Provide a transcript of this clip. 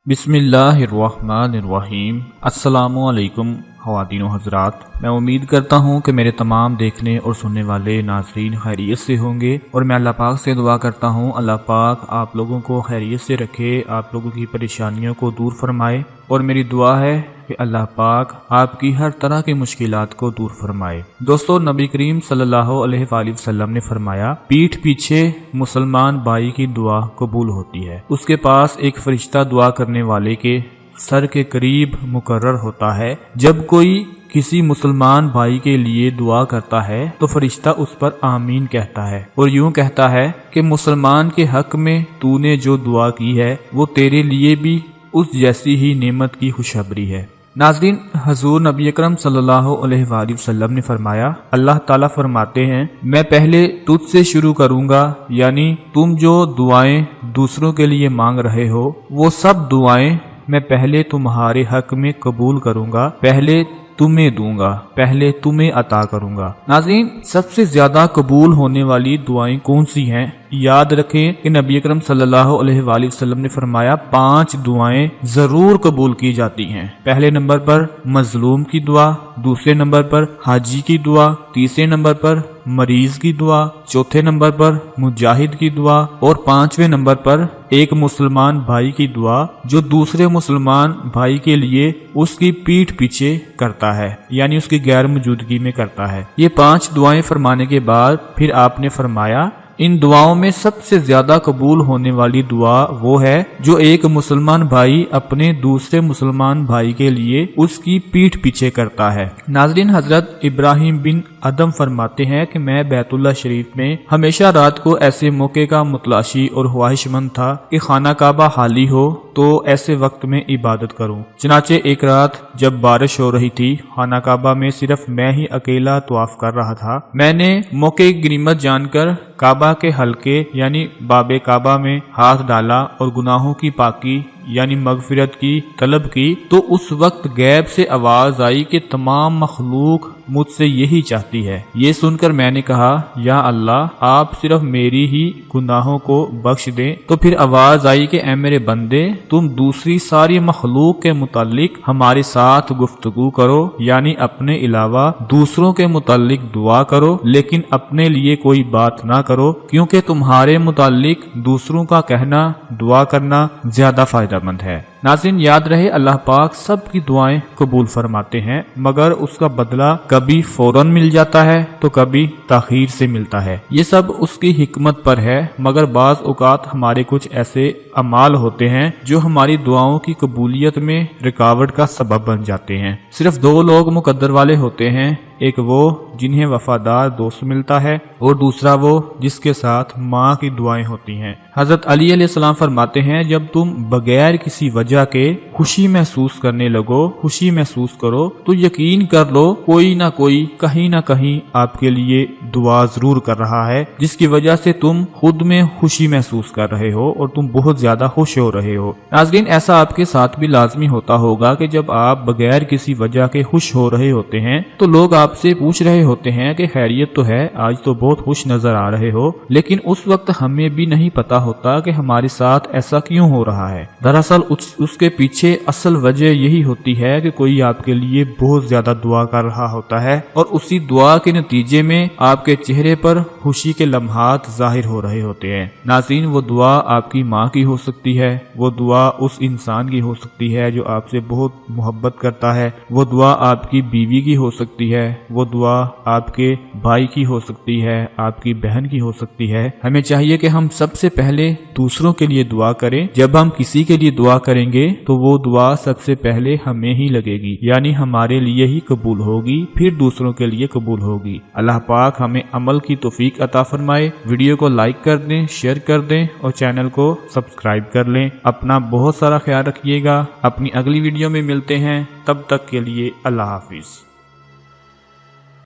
बिस्मिल्लाहिर्रहमानिर्रहीम। अस्सलामुअलैकुम ख़वातीन व हज़रात, मैं उम्मीद करता हूँ कि मेरे तमाम देखने और सुनने वाले नाज़रीन खैरियत से होंगे और मैं अल्लाह पाक से दुआ करता हूँ अल्लाह पाक आप लोगों को खैरियत से रखे, आप लोगों की परेशानियों को दूर फरमाए। और मेरी दुआ है कि अल्लाह पाक आपकी हर तरह की मुश्किलात को दूर फरमाए। दोस्तों, नबी करीम सल्लल्लाहु अलैहि वसल्लम ने फरमाया, पीठ पीछे मुसलमान भाई की दुआ कबूल होती है। उसके पास एक फरिश्ता दुआ करने वाले के सर के करीब मुकर्रर होता है। जब कोई किसी मुसलमान भाई के लिए दुआ करता है तो फरिश्ता उस पर आमीन कहता है और यूं कहता है कि मुसलमान के हक में तूने जो दुआ की है वो तेरे लिए भी उस जैसी ही नेमत की खुशखबरी है। नाज़रीन, हजूर नबी अकरम सल्लल्लाहु अलैहि वसल्लम ने फरमाया, अल्लाह ताला फरमाते हैं, मैं पहले तुझसे शुरू करूंगा, यानी तुम जो दुआएं दूसरों के लिए मांग रहे हो वो सब दुआएं मैं पहले तुम्हारे हक में कबूल करूंगा, पहले तुम्हें दूंगा, पहले तुम्हें अता करूंगा। नाज़रीन, सबसे ज्यादा कबूल होने वाली दुआएं कौन सी हैं? याद रखें कि नबी अकरम सल्लल्लाहु अलैहि वसल्लम ने फरमाया 5 दुआएं जरूर कबूल की जाती हैं। पहले नंबर पर मजलूम की दुआ, दूसरे नंबर पर हाजी की दुआ, तीसरे नंबर पर मरीज की दुआ, चौथे नंबर पर मुजाहिद की दुआ और 5वें नंबर पर एक मुसलमान भाई की दुआ जो दूसरे मुसलमान भाई के लिए उसकी पीठ पीछे करता है, यानी उसकी गैर मौजूदगी में करता है। ये 5 दुआएं फरमाने के बाद फिर आपने फरमाया, इन दुआओं में सबसे ज्यादा कबूल होने वाली दुआ वो है जो एक मुसलमान भाई अपने दूसरे मुसलमान भाई के लिए उसकी पीठ पीछे करता है। नाज़रीन, हजरत इब्राहिम बिन अदम फरमाते हैं कि मैं बैतुल्लाह शरीफ में हमेशा रात को ऐसे मौके का मुतलाशी और ख्वाहिशमंद था कि खाना काबा खाली हो तो ऐसे वक्त में इबादत करूं। चनाचे एक रात जब बारिश हो रही थी, खाना काबा में सिर्फ मैं ही अकेला तवाफ कर रहा था। मैंने मौके की गनीमत जानकर काबा के हल्के यानी बाबे काबा में हाथ डाला और गुनाहों की पाकी यानी मगफिरत की तलब की, तो उस वक्त गैब से आवाज आई कि तमाम मखलूक मुझसे यही चाहती है। ये सुनकर मैंने कहा, या अल्लाह, आप सिर्फ मेरी ही गुनाहों को बख्श दें। तो फिर आवाज आई कि ऐ मेरे बंदे, तुम दूसरी सारी मखलूक के मुतालिक हमारे साथ गुफ्तगू करो, यानी अपने अलावा दूसरों के मुतालिक दुआ करो, लेकिन अपने लिए कोई बात ना करो, क्योंकि तुम्हारे मुतालिक दूसरों का कहना, दुआ करना ज्यादा फायदेमंद है। नाज़रीन, याद रहे अल्लाह पाक सब की दुआएं कबूल फरमाते हैं, मगर उसका बदला कभी फौरन मिल जाता है तो कभी ताखीर से मिलता है। ये सब उसकी हिकमत पर है, मगर बाज़ औक़ात हमारे कुछ ऐसे अमाल होते हैं जो हमारी दुआओं की कबूलियत में रुकावट का सबब बन जाते हैं। सिर्फ 2 लोग मुकद्दर वाले होते हैं, एक वो जिन्हें वफादार दोस्त मिलता है और दूसरा वो जिसके साथ माँ की दुआएं होती हैं। हजरत अली अलैहिस्सलाम फरमाते हैं, जब तुम बगैर किसी वजह के खुशी महसूस करने लगो, खुशी महसूस करो, तो यकीन कर लो कोई ना कोई कहीं ना कहीं आपके लिए दुआ जरूर कर रहा है, जिसकी वजह से तुम खुद में खुशी महसूस कर रहे हो और तुम बहुत ज्यादा खुश हो रहे हो। नाज़रीन, ऐसा आपके साथ भी लाजमी होता होगा कि जब आप बगैर किसी वजह के खुश हो रहे होते हैं तो लोग आपसे पूछ रहे होते हैं कि खैरियत तो है, आज तो बहुत खुश नजर आ रहे हो, लेकिन उस वक्त हमें भी नहीं पता होता कि हमारे साथ ऐसा क्यों हो रहा है। दरअसल उसके पीछे असल वजह यही होती है कि कोई आपके लिए बहुत ज्यादा दुआ कर रहा होता है और उसी दुआ के नतीजे में आपके चेहरे पर खुशी के लम्हात जाहिर हो रहे होते हैं। नाज़रीन, वो दुआ आपकी माँ की हो सकती है, वो दुआ उस इंसान की हो सकती है जो आपसे बहुत मोहब्बत करता है, वो दुआ आपकी बीवी की हो सकती है, वो दुआ आपके भाई की हो सकती है, आपकी बहन की हो सकती है। हमें चाहिए कि हम सबसे पहले दूसरों के लिए दुआ करें। जब हम किसी के लिए दुआ करेंगे तो वो दुआ सबसे पहले हमें ही लगेगी, यानी हमारे लिए ही कबूल होगी, फिर दूसरों के लिए कबूल होगी। अल्लाह पाक हमें अमल की तौफीक अता फरमाए। वीडियो को लाइक कर दें, शेयर कर दें और चैनल को सब्सक्राइब कर लें। अपना बहुत सारा ख्याल रखिएगा। अपनी अगली वीडियो में मिलते हैं, तब तक के लिए अल्लाह हाफिज।